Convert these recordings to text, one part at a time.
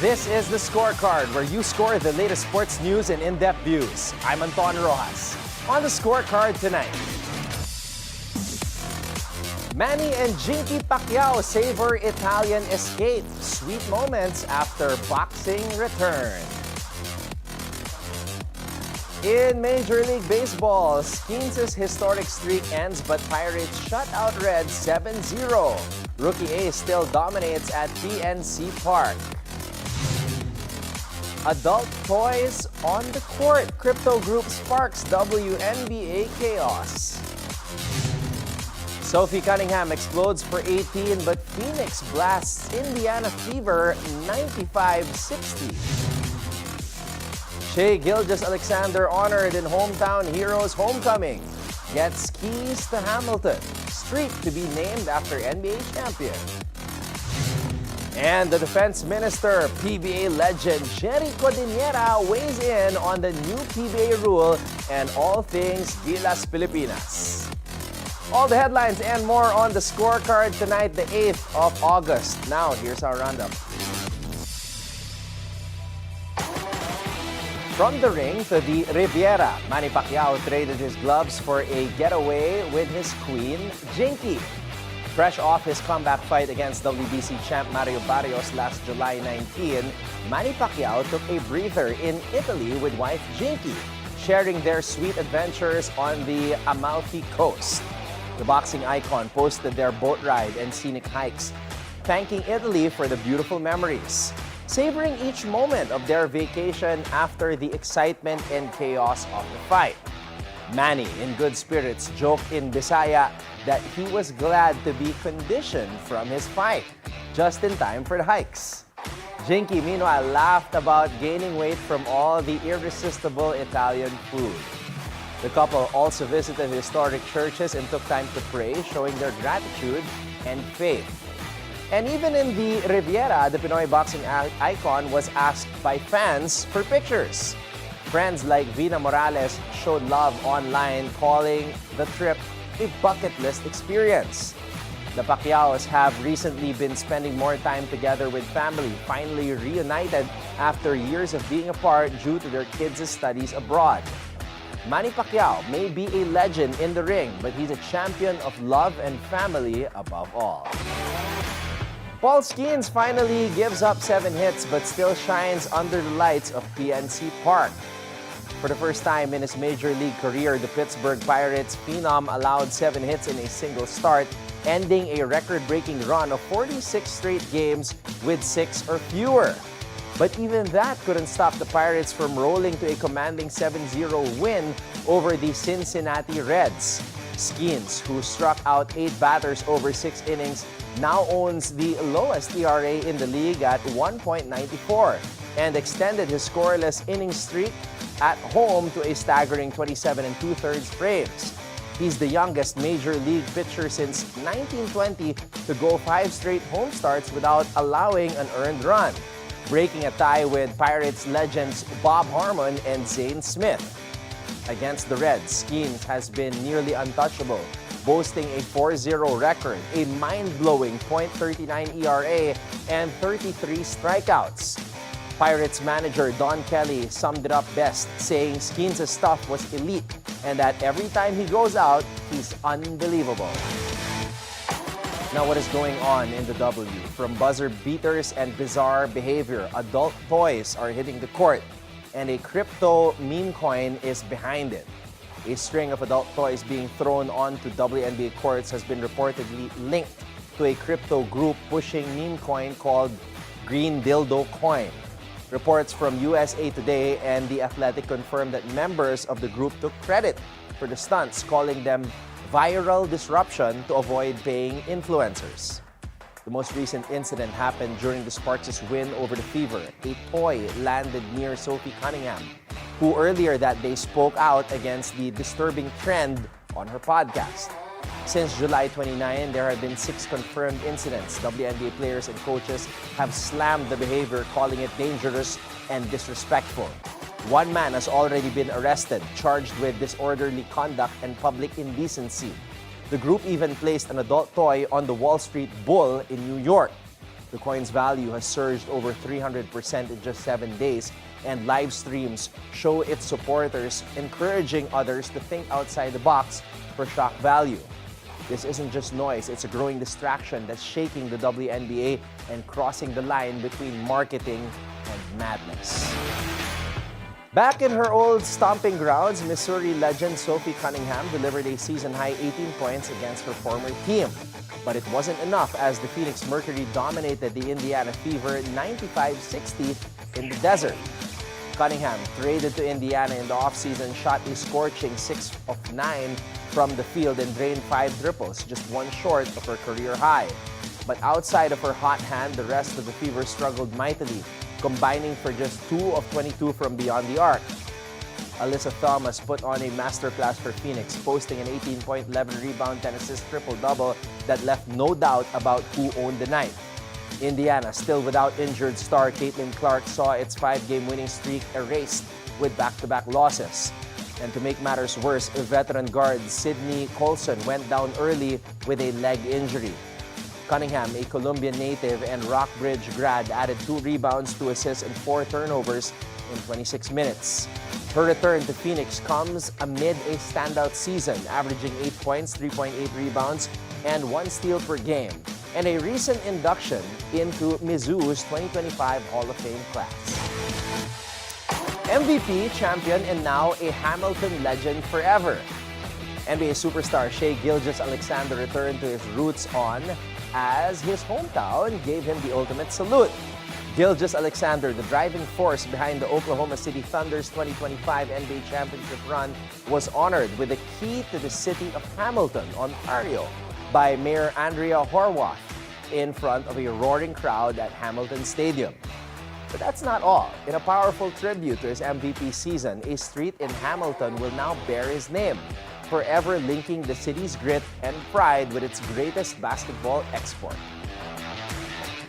This is the Scorecard, where you score the latest sports news and in-depth views. I'm Anton Roxas. On the Scorecard tonight, Manny and Jinkee Pacquiao savor Italian escape. Sweet moments after boxing return. In Major League Baseball, Skenes' historic streak ends, but Pirates shut out Reds 7-0. Rookie Ace still dominates at PNC Park. Adult toys on the court. Crypto group sparks WNBA chaos. Sophie Cunningham explodes for 18, but Phoenix blasts Indiana Fever 95-60. Shai Gilgeous-Alexander honored in Hometown Heroes Homecoming. Gets keys to Hamilton. Streak to be named after NBA champion. And the defense minister, PBA legend Jerry Codiñera, weighs in on the new PBA rule and all things Gilas Filipinas. All the headlines and more on the Scorecard tonight, the 8th of August. Now, here's our roundup. From the ring to the Riviera, Manny Pacquiao traded his gloves for a getaway with his queen, Jinkee. Fresh off his comeback fight against WBC champ Mario Barrios last July 19, Manny Pacquiao took a breather in Italy with wife Jinkee, sharing their sweet adventures on the Amalfi Coast. The boxing icon posted their boat ride and scenic hikes, thanking Italy for the beautiful memories, savoring each moment of their vacation after the excitement and chaos of the fight. Manny, in good spirits, joked in Bisaya that he was glad to be conditioned from his fight, just in time for the hikes. Jinkee, meanwhile, laughed about gaining weight from all the irresistible Italian food. The couple also visited historic churches and took time to pray, showing their gratitude and faith. And even in the Riviera, the Pinoy boxing icon was asked by fans for pictures. Friends like Vina Morales showed love online, calling the trip a bucket list experience. The Pacquiaos have recently been spending more time together with family, finally reunited after years of being apart due to their kids' studies abroad. Manny Pacquiao may be a legend in the ring, but he's a champion of love and family above all. Paul Skenes finally gives up 7 hits but still shines under the lights of PNC Park. For the first time in his Major League career, the Pittsburgh Pirates phenom allowed 7 hits in a single start, ending a record-breaking run of 46 straight games with 6 or fewer. But even that couldn't stop the Pirates from rolling to a commanding 7-0 win over the Cincinnati Reds. Skenes, who struck out 8 batters over 6 innings, now owns the lowest ERA in the league at 1.94 and extended his scoreless inning streak at home to a staggering 27 2/3 frames. He's the youngest Major League pitcher since 1920 to go 5 straight home starts without allowing an earned run, breaking a tie with Pirates legends Bob Harmon and Zane Smith. Against the Reds, Skenes has been nearly untouchable, boasting a 4-0 record, a mind-blowing .39 ERA, and 33 strikeouts. Pirates manager Don Kelly summed it up best, saying Skenes' stuff was elite and that every time he goes out, he's unbelievable. Now, what is going on in the W? From buzzer beaters and bizarre behavior, adult toys are hitting the court, and a crypto meme coin is behind it. A string of adult toys being thrown onto WNBA courts has been reportedly linked to a crypto group pushing meme coin called Green Dildo Coin. Reports from USA Today and The Athletic confirmed that members of the group took credit for the stunts, calling them viral disruption to avoid paying influencers. The most recent incident happened during the Sparks' win over the Fever. A toy landed near Sophie Cunningham, who earlier that day spoke out against the disturbing trend on her podcast. Since July 29, there have been 6 confirmed incidents. WNBA players and coaches have slammed the behavior, calling it dangerous and disrespectful. One man has already been arrested, charged with disorderly conduct and public indecency. The group even placed an adult toy on the Wall Street Bull in New York. The coin's value has surged over 300% in just 7 days, and live streams show its supporters encouraging others to think outside the box for shock value. This isn't just noise, it's a growing distraction that's shaking the WNBA and crossing the line between marketing and madness. Back in her old stomping grounds, Missouri legend Sophie Cunningham delivered a season-high 18 points against her former team. But it wasn't enough as the Phoenix Mercury dominated the Indiana Fever 95-60 in the desert. Cunningham, traded to Indiana in the offseason, shot a scorching 6 of 9 from the field and drained 5 triples, just one short of her career high. But outside of her hot hand, the rest of the Fever struggled mightily, combining for just 2 of 22 from beyond the arc. Alyssa Thomas put on a masterclass for Phoenix, posting an 18-point, 11-rebound, 10-assist triple-double that left no doubt about who owned the night. Indiana, still without injured star Caitlin Clark, saw its 5-game winning streak erased with back-to-back losses. And to make matters worse, veteran guard Sydney Colson went down early with a leg injury. Cunningham, a Colombian native and Rockbridge grad, added 2 rebounds, 2 assists, and 4 turnovers in 26 minutes. Her return to Phoenix comes amid a standout season, averaging 8 points, 3.8 rebounds, and 1 steal per game, and a recent induction into Mizzou's 2025 Hall of Fame class. MVP, champion, and now a Hamilton legend forever. NBA superstar Shai Gilgeous-Alexander returned to his roots as his hometown gave him the ultimate salute. Gilgeous-Alexander, the driving force behind the Oklahoma City Thunder's 2025 NBA championship run, was honored with the key to the city of Hamilton, Ontario, by Mayor Andrea Horwath in front of a roaring crowd at Hamilton Stadium. But that's not all. In a powerful tribute to his MVP season, a street in Hamilton will now bear his name, forever linking the city's grit and pride with its greatest basketball export.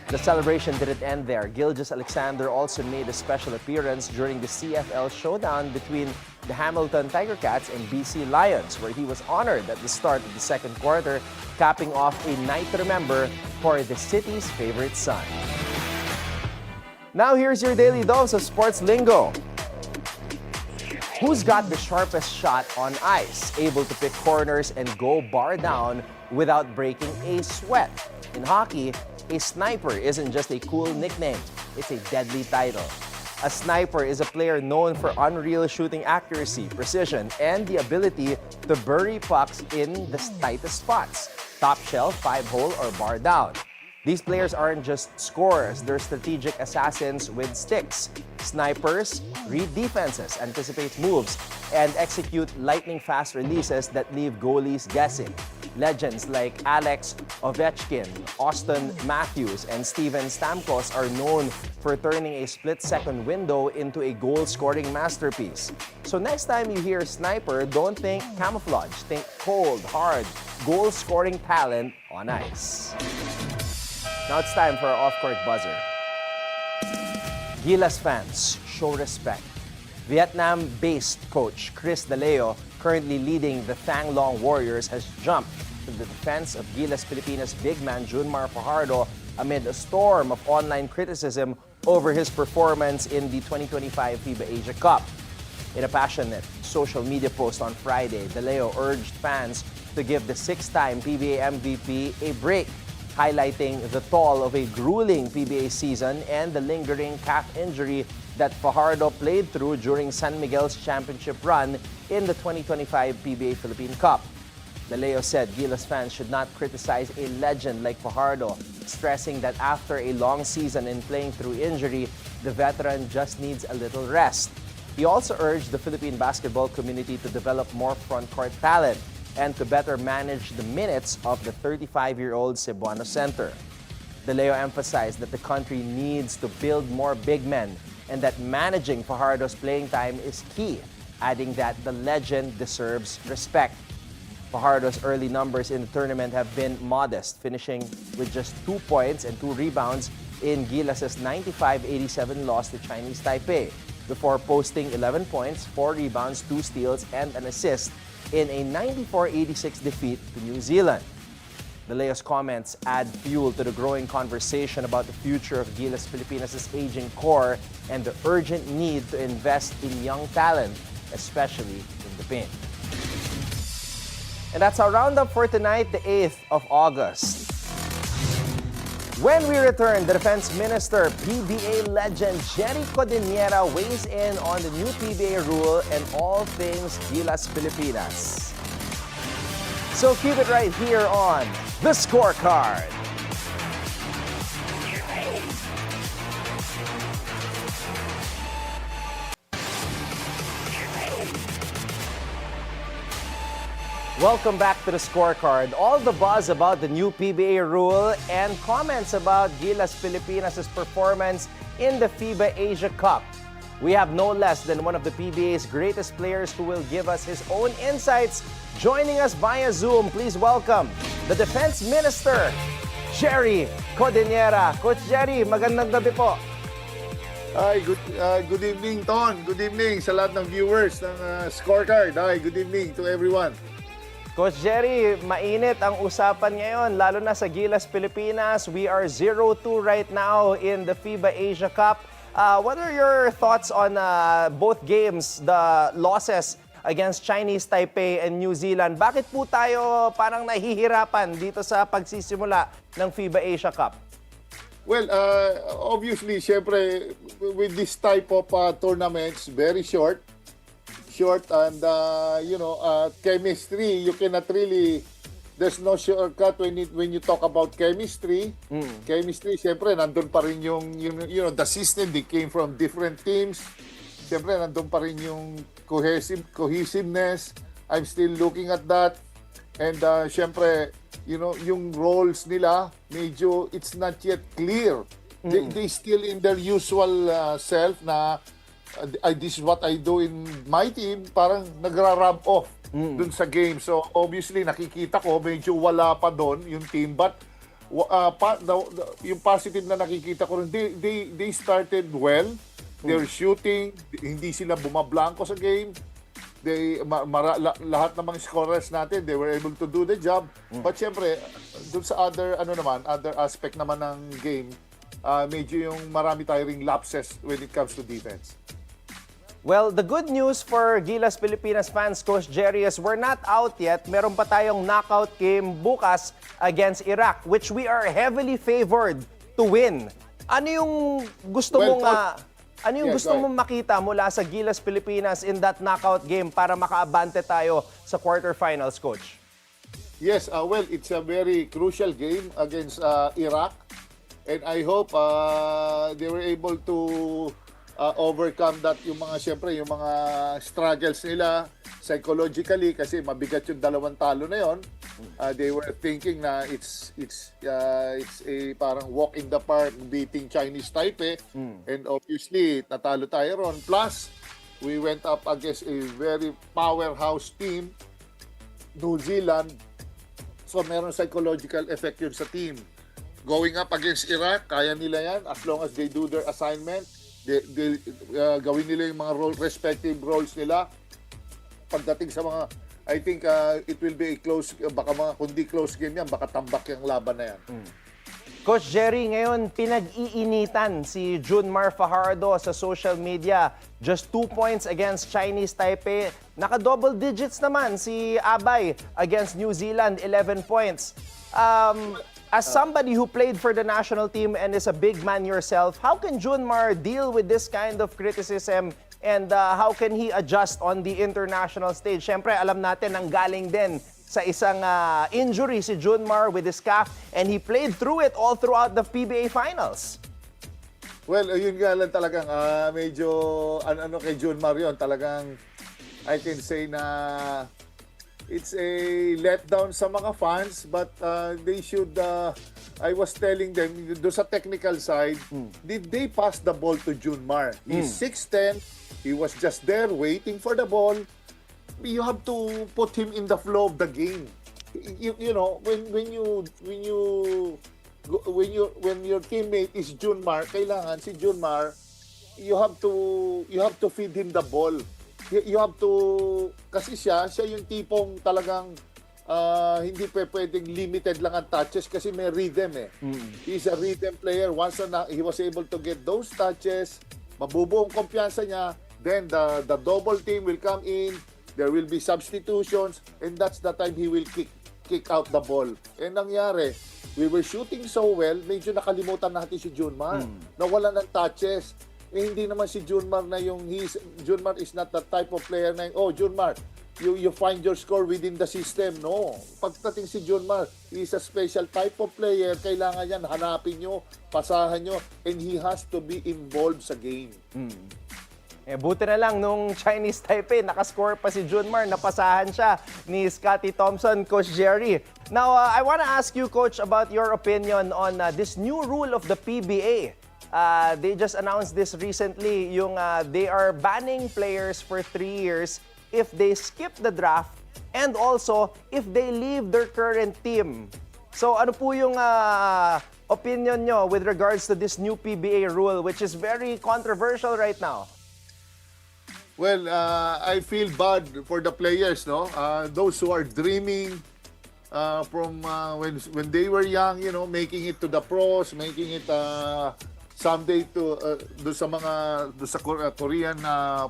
The celebration didn't end there. Gilgeous-Alexander also made a special appearance during the CFL Showdown between the Hamilton Tiger Cats and BC Lions, where he was honored at the start of the second quarter, capping off a night to remember for the city's favorite son. Now here's your daily dose of sports lingo. Who's got the sharpest shot on ice, able to pick corners and go bar down without breaking a sweat? In hockey, a sniper isn't just a cool nickname, it's a deadly title. A sniper is a player known for unreal shooting accuracy, precision, and the ability to bury pucks in the tightest spots, top shelf, 5-hole, or bar down. These players aren't just scorers, they're strategic assassins with sticks. Snipers read defenses, anticipate moves, and execute lightning-fast releases that leave goalies guessing. Legends like Alex Ovechkin, Auston Matthews, and Steven Stamkos are known for turning a split-second window into a goal-scoring masterpiece. So next time you hear sniper, don't think camouflage. Think cold, hard, goal-scoring talent on ice. Now it's time for our off-court buzzer. Gilas fans, show respect. Vietnam-based coach Chris DeLeo, currently leading the Thang Long Warriors, has jumped to the defense of Gilas Filipinas big man Junmar Fajardo amid a storm of online criticism over his performance in the 2025 FIBA Asia Cup. In a passionate social media post on Friday, DeLeo urged fans to give the 6-time PBA MVP a break, highlighting the toll of a grueling PBA season and the lingering calf injury that Fajardo played through during San Miguel's championship run in the 2025 PBA Philippine Cup. DeLeo said Gilas fans should not criticize a legend like Fajardo, stressing that after a long season and playing through injury, the veteran just needs a little rest. He also urged the Philippine basketball community to develop more front-court talent and to better manage the minutes of the 35-year-old Cebuano center. DeLeo emphasized that the country needs to build more big men and that managing Fajardo's playing time is key, adding that the legend deserves respect. Fajardo's early numbers in the tournament have been modest, finishing with just 2 points and 2 rebounds in Gilas' 95-87 loss to Chinese Taipei, before posting 11 points, 4 rebounds, 2 steals, and an assist in a 94-86 defeat to New Zealand. De Leo's comments add fuel to the growing conversation about the future of Gilas Filipinas' aging core and the urgent need to invest in young talent, especially in the paint. And that's our roundup for tonight, the 8th of August. When we return, the Defense Minister, PBA legend Jerry Codiñera weighs in on the new PBA rule and all things Gilas Filipinas. So keep it right here on The Scorecard. Welcome back to The Scorecard. All the buzz about the new PBA rule and comments about Gilas Filipinas' performance in the FIBA Asia Cup. We have no less than one of the PBA's greatest players who will give us his own insights. Joining us via Zoom, please welcome the Defense Minister, Jerry Codiñera. Coach Jerry, magandang gabi po. Hi, good evening, Ton. Good evening sa lahat ng viewers ng Scorecard. Hi, good evening to everyone. Coach Jerry, mainit ang usapan ngayon, lalo na sa Gilas Filipinas. We are 0-2 right now in the FIBA Asia Cup. What are your thoughts on both games, the losses against Chinese Taipei and New Zealand? Bakit po tayo parang nahihirapan dito sa pagsisimula ng FIBA Asia Cup? Well, obviously, syempre, with this type of tournaments, very short and chemistry, you cannot really, there's no shortcut when you talk about chemistry. Chemistry, syempre, nandun pa rin yung the system, they came from different teams. Syempre, nandun pa rin yung cohesiveness. I'm still looking at that. And syempre, yung roles nila, medyo, it's not yet clear. They still in their usual self na this is what I do in my team, parang nagra-rub off dun sa game. So obviously nakikita ko medyo wala pa doon yung team, but yung positive na nakikita ko rin, they started well. They're shooting, hindi sila bumablanko sa game. Lahat ng mga scorers natin, they were able to do the job. But syempre dun sa other aspect naman ng game, medyo yung marami tayong lapses when it comes to defense. Well, the good news for Gilas Filipinas fans, Coach Jerry, is we're not out yet. Meron pa tayong knockout game bukas against Iraq, which we are heavily favored to win. Ano yung gusto mong makita mula sa Gilas Filipinas in that knockout game para makaabante tayo sa quarterfinals, Coach? Yes, well, it's a very crucial game against Iraq, and I hope they were able to overcome that, yung mga struggles nila psychologically, kasi mabigat yung dalawang talo na yon. They were thinking na it's a parang walk in the park beating Chinese Taipei, and obviously natalo tayo ron. Plus we went up against a very powerhouse team, New Zealand, so meron psychological effect yun sa team. Going up against Iraq, kaya nila yan as long as they do their assignment. Gawin nila yung mga respective roles nila. Pagdating sa mga, I think it will be a close, baka kundi close game yan, baka tambak yung laban na yan. Coach Jerry, ngayon pinag-iinitan si Junmar Fajardo sa social media. Just 2 points against Chinese Taipei. Naka-double digits naman si Abay against New Zealand, 11 points. As somebody who played for the national team and is a big man yourself, how can Junmar deal with this kind of criticism and how can he adjust on the international stage? Siyempre, alam natin nanggaling din sa isang injury si Junmar with his calf, and he played through it all throughout the PBA finals. Well, yun nga lang talagang medyo kay Junmar yun, talagang I can say na it's a letdown sa mga fans, but they should, I was telling them, do sa technical side, did they pass the ball to Junmar? He's 6'10", he was just there waiting for the ball. You have to put him in the flow of the game. You know, when your teammate is Junmar, kailangan si Junmar, you have to feed him the ball. You have to, kasi siya yung tipong talagang hindi pwedeng limited lang ang touches kasi may rhythm eh. He's a rhythm player. Once he was able to get those touches, mabubuo ang kumpiyansa niya, then the double team will come in, there will be substitutions, and that's the time he will kick out the ball. And nangyari, we were shooting so well, medyo nakalimutan natin si Junmar. Nawala ng touches. Hindi naman si Junmar na Junmar is not the type of player na, Junmar, you find your score within the system. No. Pagdating si Junmar, he's a special type of player. Kailangan yan, hanapin nyo, pasahan nyo, and he has to be involved sa game. Buti na lang nung Chinese Taipei, nakascore pa si Junmar, napasahan siya ni Scottie Thompson, Coach Jerry. Now, I want to ask you, Coach, about your opinion on this new rule of the PBA. They just announced this recently, they are banning players for 3 years if they skip the draft and also if they leave their current team. So ano po yung opinion nyo with regards to this new PBA rule, which is very controversial right now? Well, I feel bad for the players, no? Those who are dreaming from when they were young, making it to the pros, making it someday to sa Korean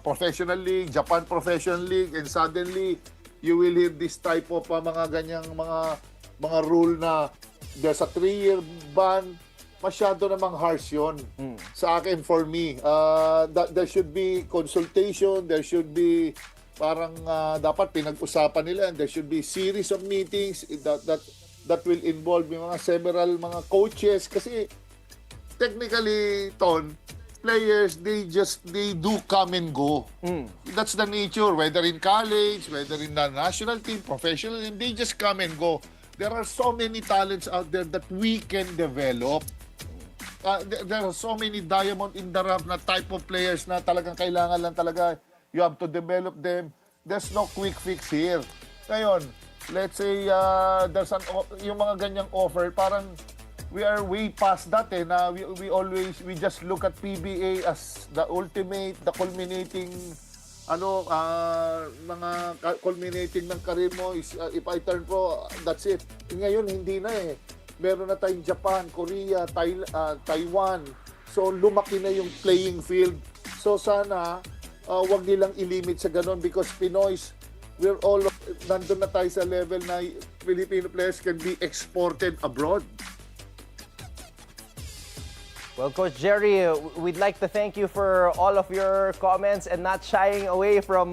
professional league, Japan professional league, and suddenly you will hear this type of mga ganyang mga rule na there's a 3-year ban. Masyado namang harsh yun sa akin, for me. There should be consultation, there should be parang dapat pinag-usapan nila, and there should be series of meetings that will involve yung several mga coaches, kasi technically, Ton, players, they do come and go. That's the nature, whether in college, whether in the national team, professional team, they just come and go. There are so many talents out there that we can develop. There are so many diamond in the rough na type of players na talagang kailangan lang talaga, you have to develop them. There's no quick fix here. Ngayon, let's say there's yung mga ganyang offer, parang we are way past that na we just look at PBA as the ultimate, the culminating mga culminating ng career mo is if I turn pro, that's it. Ngayon hindi na Meron na tayong Japan, Korea, Taiwan. So lumaki na yung playing field. So sana wag nilang ilimit sa ganun, because Pinoys, we're all nandun na tayo sa level na Filipino players can be exported abroad. Well, Coach Jerry, we'd like to thank you for all of your comments and not shying away from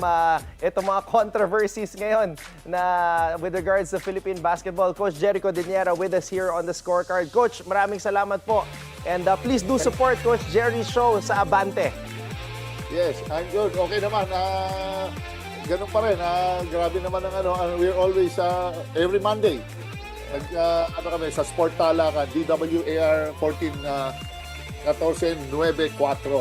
itong mga controversies ngayon na with regards to Philippine basketball. Coach Jerry Codiñera with us here on the Scorecard. Coach, maraming salamat po. And please do support Coach Jerry's show sa Abante. Yes, I'm good. Okay naman. Ganun pa rin. Grabe naman ang we're always every Monday. Kami sa Sport Talakan, DWAR 14-9-4.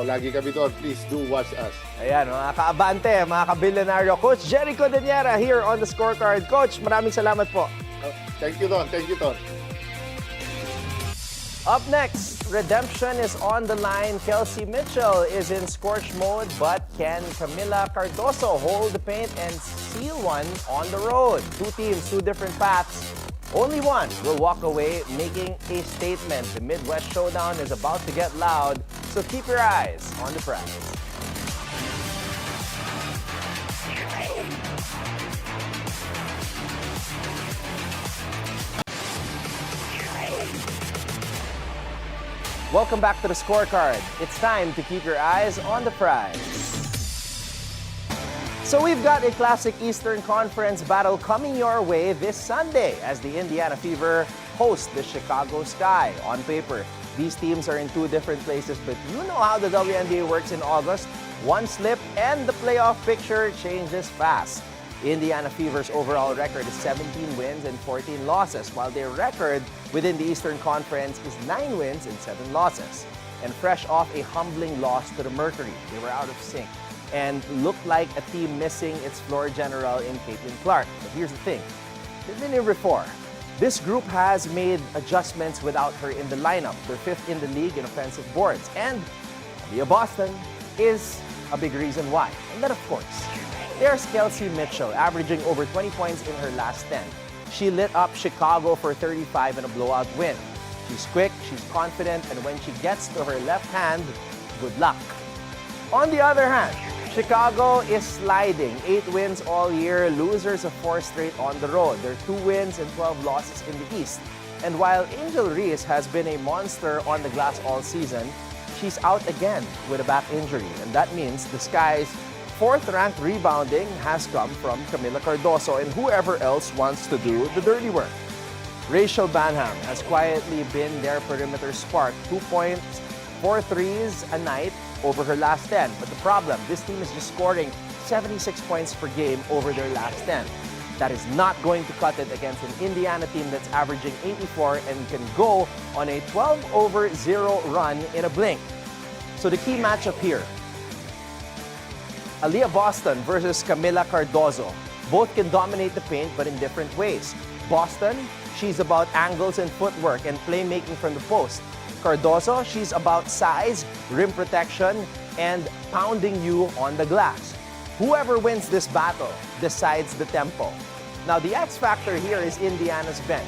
Lagi kami doon. Please do watch us. Ayan, mga kaabante, mga kabilyonaryo. Coach Jerry Codiñera here on the Scorecard. Coach, maraming salamat po. Thank you, Don. Thank you, Don. Up next, redemption is on the line. Kelsey Mitchell is in scorch mode, but can Camila Cardoso hold the paint and seal one on the road? Two teams, two different paths. Only one will walk away making a statement. The Midwest Showdown is about to get loud, so keep your eyes on the prize. Welcome back to the Scorecard. It's time to keep your eyes on the prize. So we've got a classic Eastern Conference battle coming your way this Sunday as the Indiana Fever host the Chicago Sky. On paper, these teams are in two different places, but you know how the WNBA works in August. One slip and the playoff picture changes fast. Indiana Fever's overall record is 17 wins and 14 losses, while their record within the Eastern Conference is 9 wins and 7 losses. And fresh off a humbling loss to the Mercury, they were out of sync and looked like a team missing its floor general in Caitlin Clark. But here's the thing, they've been here before. This group has made adjustments without her in the lineup. They're 5th in the league in offensive boards. And Mia Boston is a big reason why. And then, of course, there's Kelsey Mitchell, averaging over 20 points in her last 10. she lit up Chicago for 35 in a blowout win. She's quick, she's confident, and when she gets to her left hand, good luck. On the other hand, Chicago is sliding. 8 wins all year, losers of 4 straight on the road. There are 2 wins and 12 losses in the East. And while Angel Reese has been a monster on the glass all season, she's out again with a back injury. And that means the Sky's 4th-ranked rebounding has come from Camila Cardoso and whoever else wants to do the dirty work. Rachel Banham has quietly been their perimeter spark. 2 points, 4 threes a night over her last 10. But the problem, this team is just scoring 76 points per game over their last 10. That is not going to cut it against an Indiana team that's averaging 84 and can go on a 12-0 run in a blink. So the key matchup here, Aaliyah Boston versus Camila Cardoso. Both can dominate the paint, but in different ways. Boston, she's about angles and footwork and playmaking from the post. Cardoso, she's about size, rim protection, and pounding you on the glass. Whoever wins this battle decides the tempo. Now, the X factor here is Indiana's bench.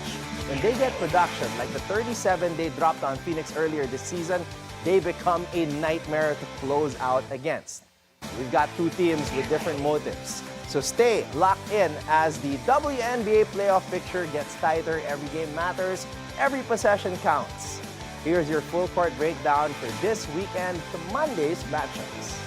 When they get production, like the 37 they dropped on Phoenix earlier this season, they become a nightmare to close out against. We've got 2 teams with different motives. So stay locked in as the WNBA playoff picture gets tighter. Every game matters. Every possession counts. Here's your full court breakdown for this weekend to Monday's matchups.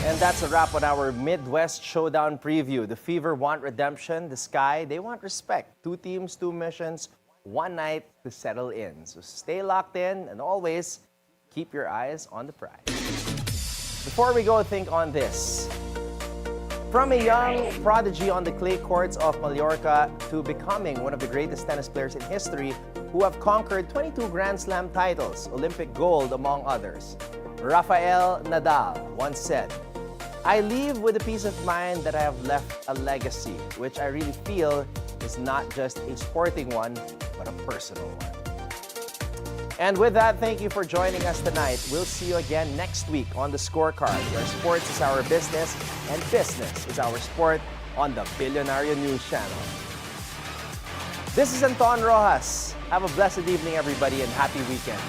And that's a wrap on our Midwest Showdown preview. The Fever want redemption. The Sky, they want respect. 2 teams, 2 missions, 1 night to settle in. So stay locked in and always keep your eyes on the prize. Before we go, think on this. From a young prodigy on the clay courts of Mallorca to becoming one of the greatest tennis players in history who have conquered 22 Grand Slam titles, Olympic gold among others, Rafael Nadal once said, "I leave with a peace of mind that I have left a legacy, which I really feel is not just a sporting one, but a personal one." And with that, thank you for joining us tonight. We'll see you again next week on The Scorecard, where sports is our business and business is our sport on the Bilyonaryo News Channel. This is Anton Roxas. Have a blessed evening, everybody, and happy weekend.